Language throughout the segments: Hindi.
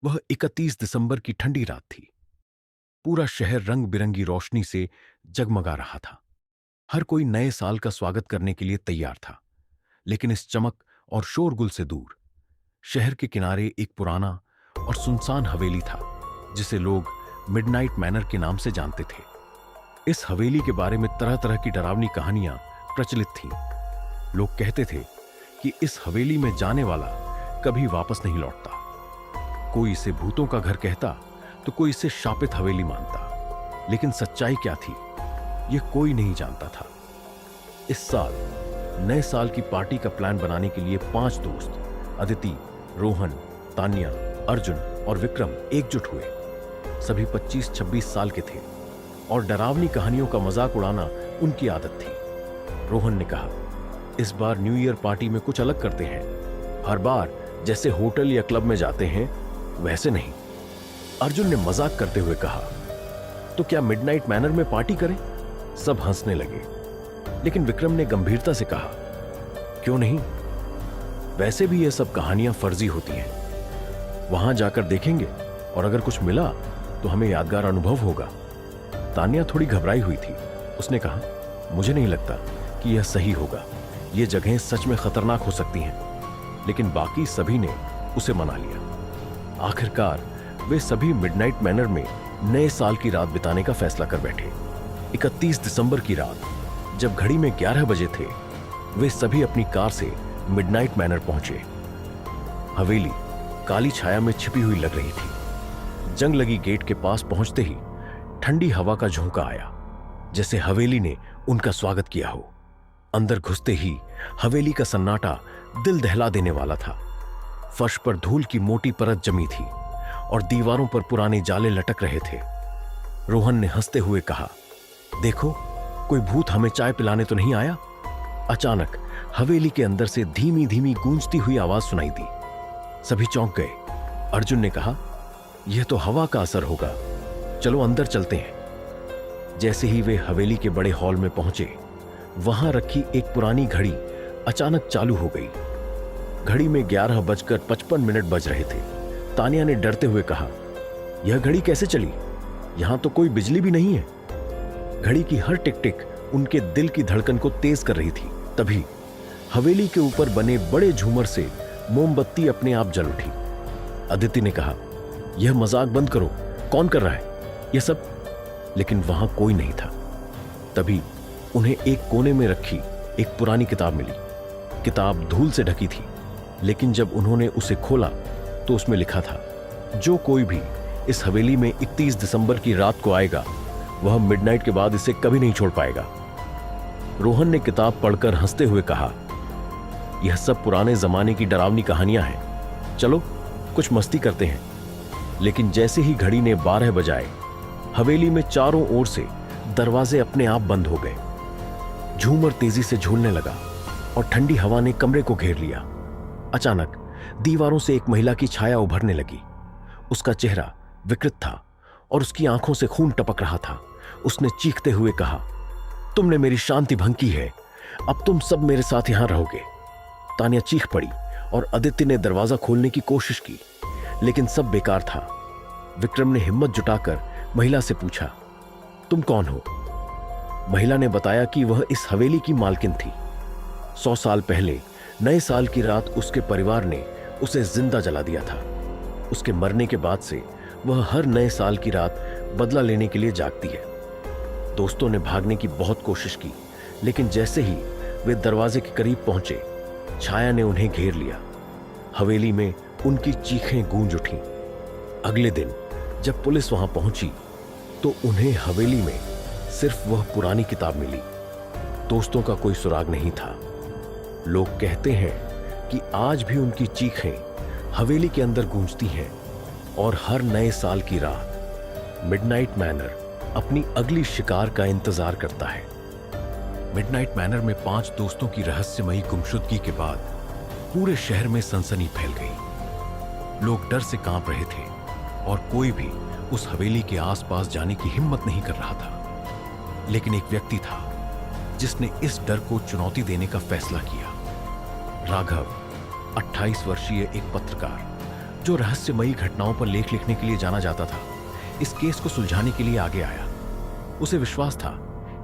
वह 31 दिसंबर की ठंडी रात थी। पूरा शहर रंग बिरंगी रोशनी से जगमगा रहा था। हर कोई नए साल का स्वागत करने के लिए तैयार था। लेकिन इस चमक और शोरगुल से दूर शहर के किनारे एक पुराना और सुनसान हवेली था, जिसे लोग मिडनाइट मैनर के नाम से जानते थे। इस हवेली के बारे में तरह तरह की डरावनी कहानियां प्रचलित थीं। लोग कहते थे कि इस हवेली में जाने वाला कभी वापस नहीं लौटता। कोई इसे भूतों का घर कहता तो कोई इसे शापित हवेली मानता। लेकिन सच्चाई क्या थी, यह कोई नहीं जानता था। इस साल नए साल की पार्टी का प्लान बनाने के लिए 5 दोस्त अदिति, रोहन, तान्या, अर्जुन और विक्रम एकजुट हुए। सभी 25-26 साल के थे और डरावनी कहानियों का मजाक उड़ाना उनकी आदत थी। रोहन ने कहा, इस बार न्यू ईयर पार्टी में कुछ अलग करते हैं। हर बार जैसे होटल या क्लब में जाते हैं वैसे नहीं। अर्जुन ने मजाक करते हुए कहा, तो क्या मिडनाइट मैनर में पार्टी करें? सब हंसने लगे। लेकिन विक्रम ने गंभीरता से कहा, क्यों नहीं? वैसे भी ये सब कहानियां फर्जी होती हैं। वहां जाकर देखेंगे और अगर कुछ मिला तो हमें यादगार अनुभव होगा। तान्या थोड़ी घबराई हुई थी। उसने कहा, मुझे नहीं लगता कि यह सही होगा। ये जगहें सच में खतरनाक हो सकती हैं। लेकिन बाकी सभी ने उसे मना लिया। आखिरकार वे सभी मिडनाइट मैनर में नए साल की रात बिताने का फैसला कर बैठे। 31 दिसंबर की रात, जब घड़ी में 11 बजे थे, वे सभी अपनी कार से मिडनाइट मैनर पहुंचे। हवेली काली छाया में छिपी हुई लग रही थी। जंग लगी गेट के पास पहुंचते ही ठंडी हवा का झोंका आया, जैसे हवेली ने उनका स्वागत किया हो। अंदर घुसते ही हवेली का सन्नाटा दिल दहला देने वाला था। फर्श पर धूल की मोटी परत जमी थी और दीवारों पर पुराने जाले लटक रहे थे। रोहन ने हंसते हुए कहा, देखो, कोई भूत हमें चाय पिलाने तो नहीं आया? अचानक हवेली के अंदर से धीमी धीमी गूंजती हुई आवाज सुनाई दी। सभी चौंक गए। अर्जुन ने कहा, यह तो हवा का असर होगा, चलो अंदर चलते हैं। जैसे ही वे हवेली के बड़े हॉल में पहुंचे, वहां रखी एक पुरानी घड़ी अचानक चालू हो गई। घड़ी में 11:55 बज रहे थे। तान्या ने डरते हुए कहा, यह घड़ी कैसे चली? यहां तो कोई बिजली भी नहीं है। घड़ी की हर टिक टिक उनके दिल की धड़कन को तेज कर रही थी। तभी हवेली के ऊपर बने बड़े झूमर से मोमबत्ती अपने आप जल उठी। अदिति ने कहा, यह मजाक बंद करो, कौन कर रहा है यह सब? लेकिन वहां कोई नहीं था। तभी उन्हें एक कोने में रखी एक पुरानी किताब मिली। किताब धूल से ढकी थी, लेकिन जब उन्होंने उसे खोला तो उसमें लिखा था, जो कोई भी इस हवेली में 31 दिसंबर की रात को आएगा, वह मिडनाइट के बाद इसे कभी नहीं छोड़ पाएगा। रोहन ने किताब पढ़कर हंसते हुए कहा, यह सब पुराने जमाने की डरावनी कहानियां हैं। चलो कुछ मस्ती करते हैं। लेकिन जैसे ही घड़ी ने 12 बजाए, हवेली में चारों ओर से दरवाजे अपने आप बंद हो गए। झूमर तेजी से झूलने लगा और ठंडी हवा ने कमरे को घेर लिया। अचानक दीवारों से एक महिला की छाया उभरने लगी। उसका चेहरा विकृत था और उसकी आंखों से खून टपक रहा था। उसने चीखते हुए कहा, तुमने मेरी शांति भंग की है, अब तुम सब मेरे साथ यहां रहोगे। तान्या चीख पड़ी और अदिति ने दरवाजा खोलने की कोशिश की, लेकिन सब बेकार था। विक्रम ने हिम्मत जुटाकर महिला से पूछा, तुम कौन हो? महिला ने बताया कि वह इस हवेली की मालकिन थी। 100 साल पहले नए साल की रात उसके परिवार ने उसे जिंदा जला दिया था। उसके मरने के बाद से वह हर नए साल की रात बदला लेने के लिए जागती है। दोस्तों ने भागने की बहुत कोशिश की, लेकिन जैसे ही वे दरवाजे के करीब पहुंचे, छाया ने उन्हें घेर लिया। हवेली में उनकी चीखें गूंज उठीं। अगले दिन जब पुलिस वहां पहुंची तो उन्हें हवेली में सिर्फ वह पुरानी किताब मिली। दोस्तों का कोई सुराग नहीं था। लोग कहते हैं कि आज भी उनकी चीखें हवेली के अंदर गूंजती हैं और हर नए साल की रात मिडनाइट मैनर अपनी अगली शिकार का इंतजार करता है। मिडनाइट मैनर में 5 दोस्तों की रहस्यमयी गुमशुदगी के बाद पूरे शहर में सनसनी फैल गई। लोग डर से कांप रहे थे और कोई भी उस हवेली के आसपास जाने की हिम्मत नहीं कर रहा था। लेकिन एक व्यक्ति था जिसने इस डर को चुनौती देने का फैसला किया। राघव, 28 वर्षीय एक पत्रकार, जो रहस्यमयी घटनाओं पर लेख लिखने के लिए जाना जाता था, इस केस को सुलझाने के लिए आगे आया। उसे विश्वास था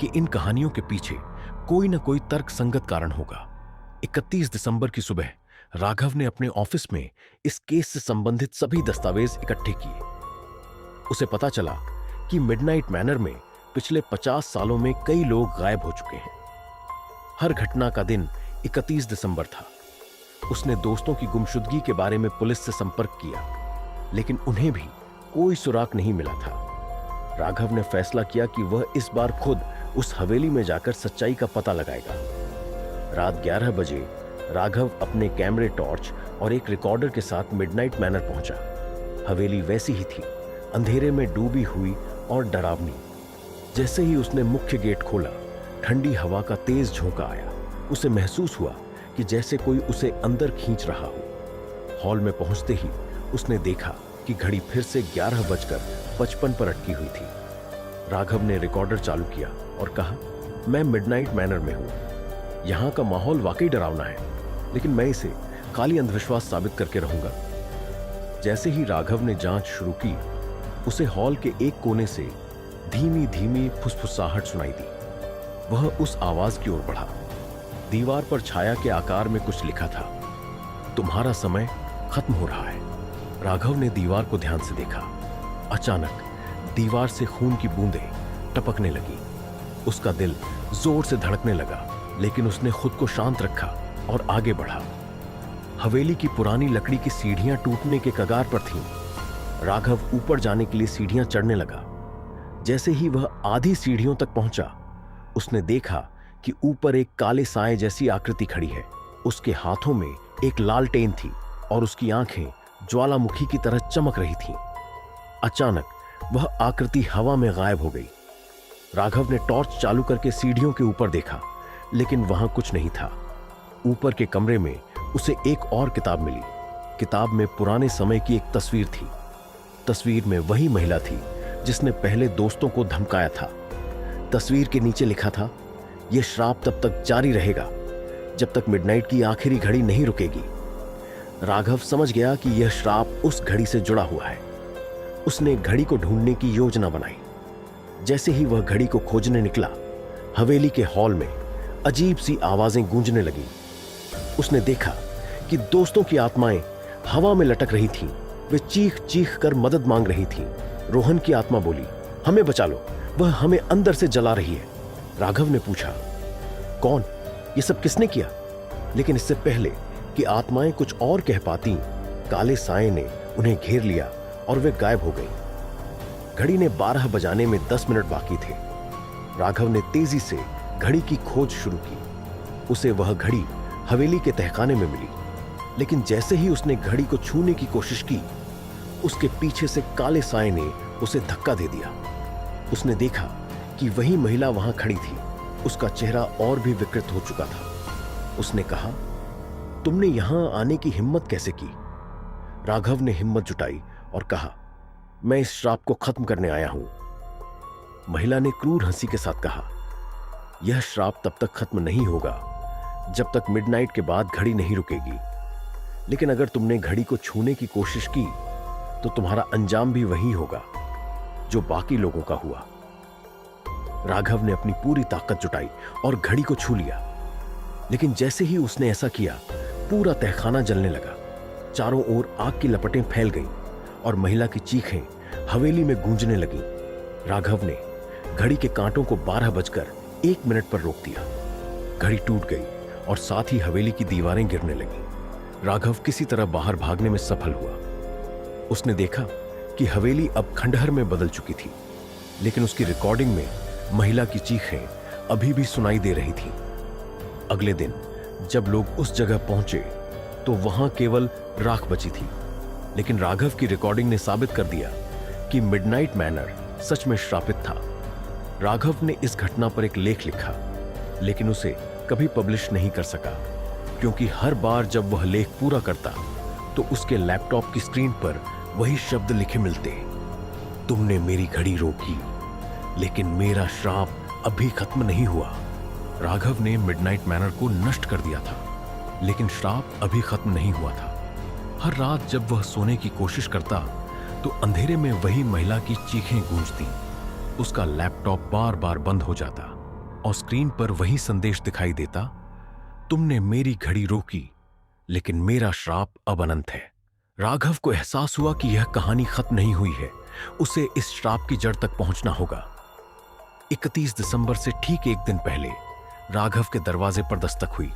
कि इन कहानियों के पीछे कोई न कोई तर्कसंगत कारण होगा। 31 दिसंबर की सुबह राघव ने अपने ऑफिस में इस केस से संबंधित सभी दस्तावेज इकट्ठे किए। उसे पता चला कि मिडनाइट मैनर में पिछले 50 सालों में कई लोग गायब हो चुके हैं। हर घटना का दिन 31 दिसंबर था। उसने दोस्तों की गुमशुदगी के बारे में पुलिस से संपर्क किया, लेकिन उन्हें भी कोई सुराग नहीं मिला था। राघव ने फैसला किया कि वह इस बार खुद उस हवेली में जाकर सच्चाई का पता लगाएगा। रात 11 बजे राघव अपने कैमरे, टॉर्च और एक रिकॉर्डर के साथ मिडनाइट मैनर पहुंचा। हवेली वैसी ही थी, अंधेरे में डूबी हुई और डरावनी। जैसे ही उसने मुख्य गेट खोला, ठंडी हवा का तेज झोंका आया। उसे महसूस हुआ कि जैसे कोई उसे अंदर खींच रहा हो। हॉल में पहुंचते ही उसने देखा कि घड़ी फिर से 11:55 पर अटकी हुई थी। राघव ने रिकॉर्डर चालू किया और कहा, मैं मिडनाइट मैनर में हूं। यहां का माहौल वाकई डरावना है, लेकिन मैं इसे खाली अंधविश्वास साबित करके रहूंगा। जैसे ही राघव ने जांच शुरू की, उसे हॉल के एक कोने से धीमी धीमी फुसफुसाहट सुनाई दी। वह उस आवाज की ओर बढ़ा। दीवार पर छाया के आकार में कुछ लिखा था, तुम्हारा समय खत्म हो रहा है। राघव ने दीवार को ध्यान से देखा। अचानक दीवार से खून की बूंदें टपकने लगी। उसका दिल जोर से धड़कने लगा, लेकिन उसने खुद को शांत रखा और आगे बढ़ा। हवेली की पुरानी लकड़ी की सीढ़ियां टूटने के कगार पर थीं। राघव ऊपर जाने के लिए सीढ़ियां चढ़ने लगा। जैसे ही वह आधी सीढ़ियों तक पहुंचा, उसने देखा कि ऊपर एक काले साए जैसी आकृति खड़ी है। उसके हाथों में एक लालटेन थी और उसकी आंखें ज्वालामुखी की तरह चमक रही थीं। अचानक वह आकृति हवा में गायब हो गई। राघव ने टॉर्च चालू करके सीढ़ियों के ऊपर देखा, लेकिन वहां कुछ नहीं था। ऊपर के कमरे में उसे एक और किताब मिली। किताब में पुराने समय की एक तस्वीर थी। तस्वीर में वही महिला थी जिसने पहले दोस्तों को धमकाया था। तस्वीर के नीचे लिखा था, यह श्राप तब तक जारी रहेगा जब तक मिडनाइट की आखिरी घड़ी नहीं रुकेगी। राघव समझ गया कि यह श्राप उस घड़ी से जुड़ा हुआ है। उसने घड़ी को ढूंढने की योजना बनाई। जैसे ही वह घड़ी को खोजने निकला, हवेली के हॉल में अजीब सी आवाजें गूंजने लगीं। उसने देखा कि दोस्तों की आत्माएं हवा में लटक रही थीं। वे चीख चीख कर मदद मांग रही थीं। रोहन की आत्मा बोली, हमें बचा लो, वह हमें अंदर से जला रही है। राघव ने पूछा, कौन? ये सब किसने किया? लेकिन इससे पहले कि आत्माएं कुछ और कह पाती, काले साए ने उन्हें घेर लिया और वे गायब हो गई। घड़ी ने 12 बजाने में 10 मिनट बाकी थे। राघव ने तेजी से घड़ी की खोज शुरू की। उसे वह घड़ी हवेली के तहखाने में मिली, लेकिन जैसे ही उसने घड़ी को छूने की कोशिश की, उसके पीछे से काले साए ने उसे धक्का दे दिया। उसने देखा कि वही महिला वहां खड़ी थी। उसका चेहरा और भी विकृत हो चुका था। उसने कहा, तुमने यहां आने की हिम्मत कैसे की? राघव ने हिम्मत जुटाई और कहा, मैं इस श्राप को खत्म करने आया हूं। महिला ने क्रूर हंसी के साथ कहा, यह श्राप तब तक खत्म नहीं होगा जब तक मिडनाइट के बाद घड़ी नहीं रुकेगी। लेकिन अगर तुमने घड़ी को छूने की कोशिश की तो तुम्हारा अंजाम भी वही होगा जो बाकी लोगों का हुआ। राघव ने अपनी पूरी ताकत जुटाई और घड़ी को छू लिया, लेकिन जैसे ही उसने ऐसा किया, पूरा तहखाना जलने लगा। चारों ओर आग की लपटें फैल गईं और महिला की चीखें हवेली में गूंजने लगीं। राघव ने घड़ी के कांटों को 12:01 पर रोक दिया। घड़ी टूट गई और साथ ही हवेली की दीवारें गिरने लगीं। राघव किसी तरह बाहर भागने में सफल हुआ। उसने देखा कि हवेली अब खंडहर में बदल चुकी थी, लेकिन उसकी रिकॉर्डिंग में महिला की चीखें अभी भी सुनाई दे रही थीं। अगले दिन जब लोग उस जगह पहुंचे तो वहां केवल राख बची थी, लेकिन राघव की रिकॉर्डिंग ने साबित कर दिया कि मिडनाइट मैनर सच में श्रापित था। राघव ने इस घटना पर एक लेख लिखा, लेकिन उसे कभी पब्लिश नहीं कर सका, क्योंकि हर बार जब वह लेख पूरा करता तो उसके लैपटॉप की स्क्रीन पर वही शब्द लिखे मिलते, तुमने मेरी घड़ी रोकी, लेकिन मेरा श्राप अभी खत्म नहीं हुआ। राघव ने मिडनाइट मैनर को नष्ट कर दिया था, लेकिन श्राप अभी खत्म नहीं हुआ था। हर रात जब वह सोने की कोशिश करता तो अंधेरे में वही महिला की चीखें गूंजती। उसका लैपटॉप बार बार बंद हो जाता और स्क्रीन पर वही संदेश दिखाई देता, तुमने मेरी घड़ी रोकी लेकिन मेरा श्राप अब अनंत है। राघव को एहसास हुआ कि यह कहानी खत्म नहीं हुई है, उसे इस श्राप की जड़ तक पहुंचना होगा। 31 दिसंबर से ठीक एक दिन पहले राघव के दरवाजे पर दस्तक हुई।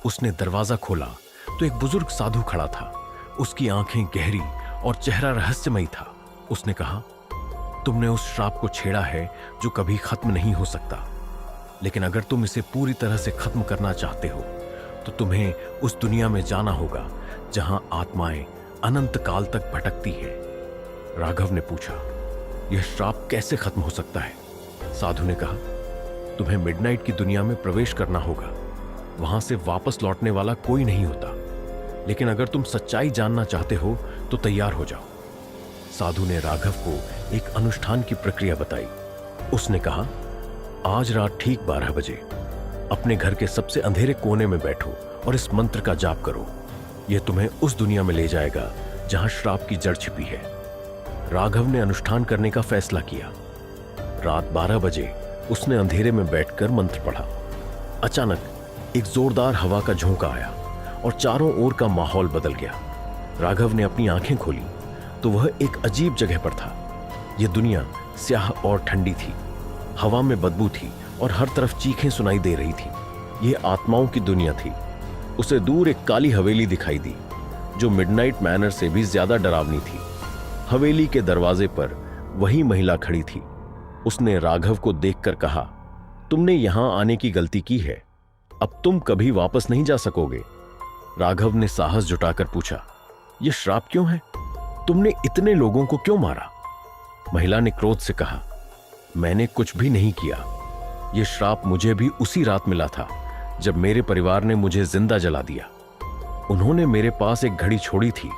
उसने दरवाजा खोला तो एक बुजुर्ग साधु खड़ा था। उसकी आंखें गहरी और चेहरा रहस्यमयी था। उसने कहा, तुमने उस श्राप को छेड़ा है जो कभी खत्म नहीं हो सकता, लेकिन अगर तुम इसे पूरी तरह से खत्म करना चाहते हो तो तुम्हें उस दुनिया में जाना होगा जहां आत्माएं अनंत काल तक भटकती है। राघव ने पूछा, यह श्राप कैसे खत्म हो सकता है? साधु ने कहा, तुम्हें मिडनाइट की दुनिया में प्रवेश करना होगा। वहां से वापस लौटने वाला कोई नहीं होता, लेकिन अगर तुम सच्चाई जानना चाहते हो तो तैयार हो जाओ। साधु ने राघव को एक अनुष्ठान की प्रक्रिया बताई। उसने कहा, आज रात ठीक 12 बजे अपने घर के सबसे अंधेरे कोने में बैठो और इस मंत्र का जाप करो। यह तुम्हें उस दुनिया में ले जाएगा जहां श्राप की जड़ छिपी है। राघव ने अनुष्ठान करने का फैसला किया। रात 12 बजे उसने अंधेरे में बैठकर मंत्र पढ़ा। अचानक एक जोरदार हवा का झोंका आया और चारों ओर का माहौल बदल गया। राघव ने अपनी आंखें खोली तो वह एक अजीब जगह पर था। यह दुनिया स्याह और ठंडी थी। हवा में बदबू थी और हर तरफ चीखें सुनाई दे रही थी। यह आत्माओं की दुनिया थी। उसे दूर एक काली हवेली दिखाई दी जो मिडनाइट मैनर से भी ज्यादा डरावनी थी। हवेली के दरवाजे पर वही महिला खड़ी थी। उसने राघव को देखकर कहा, तुमने यहां आने की गलती की है, अब तुम कभी वापस नहीं जा सकोगे। राघव ने साहस जुटाकर पूछा, यह श्राप क्यों है? तुमने इतने लोगों को क्यों मारा? महिला ने क्रोध से कहा, मैंने कुछ भी नहीं किया। यह श्राप मुझे भी उसी रात मिला था जब मेरे परिवार ने मुझे जिंदा जला दिया। उन्होंने मेरे पास एक घड़ी छोड़ी थी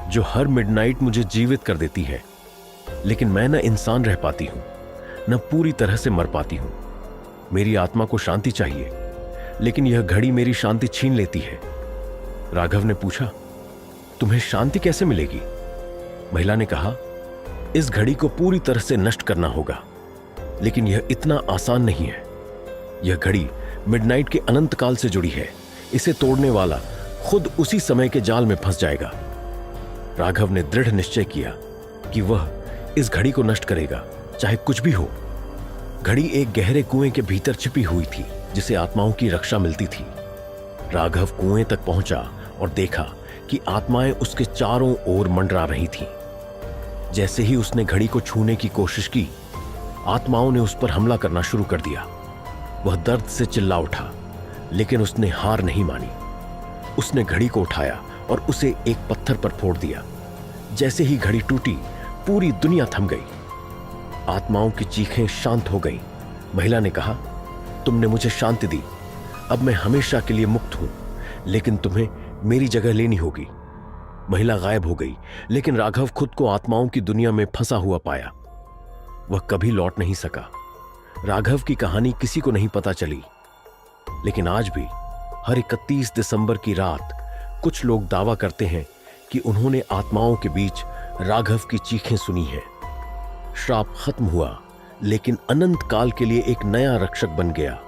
जो हर मिडनाइट मुझे जीवित कर देती है, लेकिन मैं न इंसान रह पाती हूं न पूरी तरह से मर पाती हूं। मेरी आत्मा को शांति चाहिए, लेकिन यह घड़ी मेरी शांति छीन लेती है। राघव ने पूछा, तुम्हें शांति कैसे मिलेगी? महिला ने कहा, इस घड़ी को पूरी तरह से नष्ट करना होगा, लेकिन यह इतना आसान नहीं है। यह घड़ी मिडनाइट के अनंत काल से जुड़ी है। इसे तोड़ने वाला खुद उसी समय के जाल में फंस जाएगा। राघव ने दृढ़ निश्चय किया कि वह इस घड़ी को नष्ट करेगा, चाहे कुछ भी हो। घड़ी एक गहरे कुएं के भीतर छिपी हुई थी जिसे आत्माओं की रक्षा मिलती थी। राघव कुएं तक पहुंचा और देखा कि आत्माएं उसके चारों ओर मंडरा रही थीं। जैसे ही उसने घड़ी को छूने की कोशिश की, आत्माओं ने उस पर हमला करना शुरू कर दिया। वह दर्द से चिल्ला उठा, लेकिन उसने हार नहीं मानी। उसने घड़ी को उठाया और उसे एक पत्थर पर फोड़ दिया। जैसे ही घड़ी टूटी, पूरी दुनिया थम गई। आत्माओं की चीखें शांत हो गईं। महिला ने कहा, तुमने मुझे शांति दी, अब मैं हमेशा के लिए मुक्त हूं, लेकिन तुम्हें मेरी जगह लेनी होगी। महिला गायब हो गई, लेकिन राघव खुद को आत्माओं की दुनिया में फंसा हुआ पाया। वह कभी लौट नहीं सका। राघव की कहानी किसी को नहीं पता चली, लेकिन आज भी हर 31 दिसंबर की रात कुछ लोग दावा करते हैं कि उन्होंने आत्माओं के बीच राघव की चीखें सुनी हैं। श्राप खत्म हुआ, लेकिन अनंत काल के लिए एक नया रक्षक बन गया।